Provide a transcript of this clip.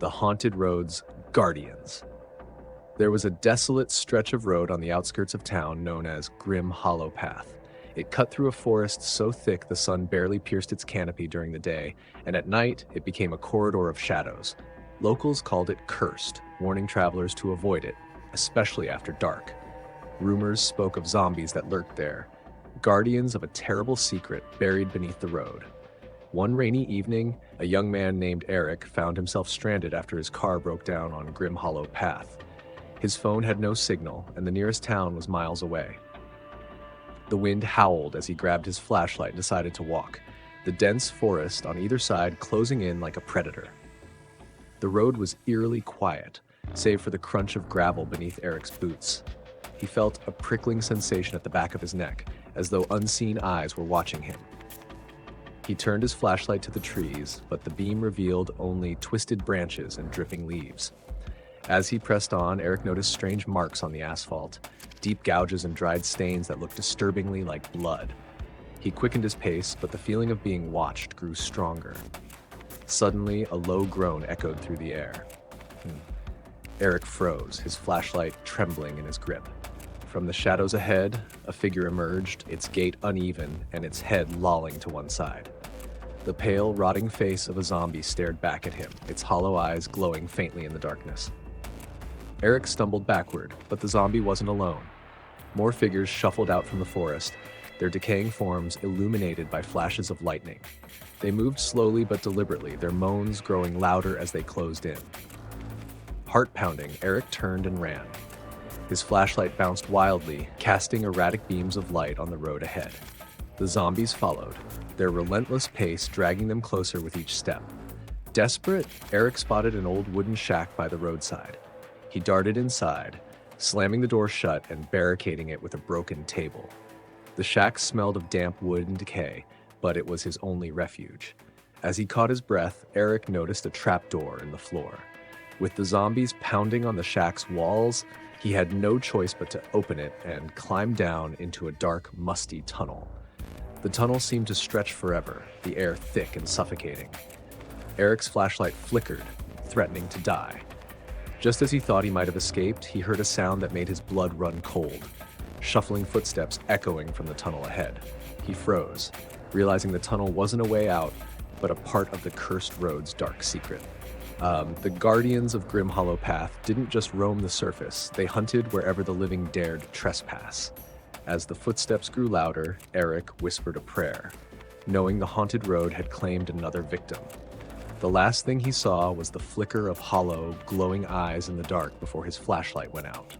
The Haunted Road's Guardians. There was a desolate stretch of road on the outskirts of town known as Grim Hollow Path. It cut through a forest so thick the sun barely pierced its canopy during the day, and at night it became a corridor of shadows. Locals called it cursed, warning travelers to avoid it, especially after dark. Rumors spoke of zombies that lurked there, guardians of a terrible secret buried beneath the road. One rainy evening, a young man named Eric found himself stranded after his car broke down on Grim Hollow Path. His phone had no signal, and the nearest town was miles away. The wind howled as he grabbed his flashlight and decided to walk, the dense forest on either side closing in like a predator. The road was eerily quiet, save for the crunch of gravel beneath Eric's boots. He felt a prickling sensation at the back of his neck, as though unseen eyes were watching him. He turned his flashlight to the trees, but the beam revealed only twisted branches and dripping leaves. As he pressed on, Eric noticed strange marks on the asphalt, deep gouges and dried stains that looked disturbingly like blood. He quickened his pace, but the feeling of being watched grew stronger. Suddenly, a low groan echoed through the air. Eric froze, his flashlight trembling in his grip. From the shadows ahead, a figure emerged, its gait uneven and its head lolling to one side. The pale, rotting face of a zombie stared back at him, its hollow eyes glowing faintly in the darkness. Eric stumbled backward, but the zombie wasn't alone. More figures shuffled out from the forest, their decaying forms illuminated by flashes of lightning. They moved slowly but deliberately, their moans growing louder as they closed in. Heart-pounding, Eric turned and ran. His flashlight bounced wildly, casting erratic beams of light on the road ahead. The zombies followed, their relentless pace dragging them closer with each step. Desperate, Eric spotted an old wooden shack by the roadside. He darted inside, slamming the door shut and barricading it with a broken table. The shack smelled of damp wood and decay, but it was his only refuge. As he caught his breath, Eric noticed a trapdoor in the floor. With the zombies pounding on the shack's walls, he had no choice but to open it and climb down into a dark, musty tunnel. The tunnel seemed to stretch forever, the air thick and suffocating. Eric's flashlight flickered, threatening to die. Just as he thought he might have escaped, he heard a sound that made his blood run cold, shuffling footsteps echoing from the tunnel ahead. He froze, realizing the tunnel wasn't a way out, but a part of the cursed road's dark secret. The Guardians of Grim Hollow Path didn't just roam the surface, they hunted wherever the living dared trespass. As the footsteps grew louder, Eric whispered a prayer, knowing the haunted road had claimed another victim. The last thing he saw was the flicker of hollow, glowing eyes in the dark before his flashlight went out.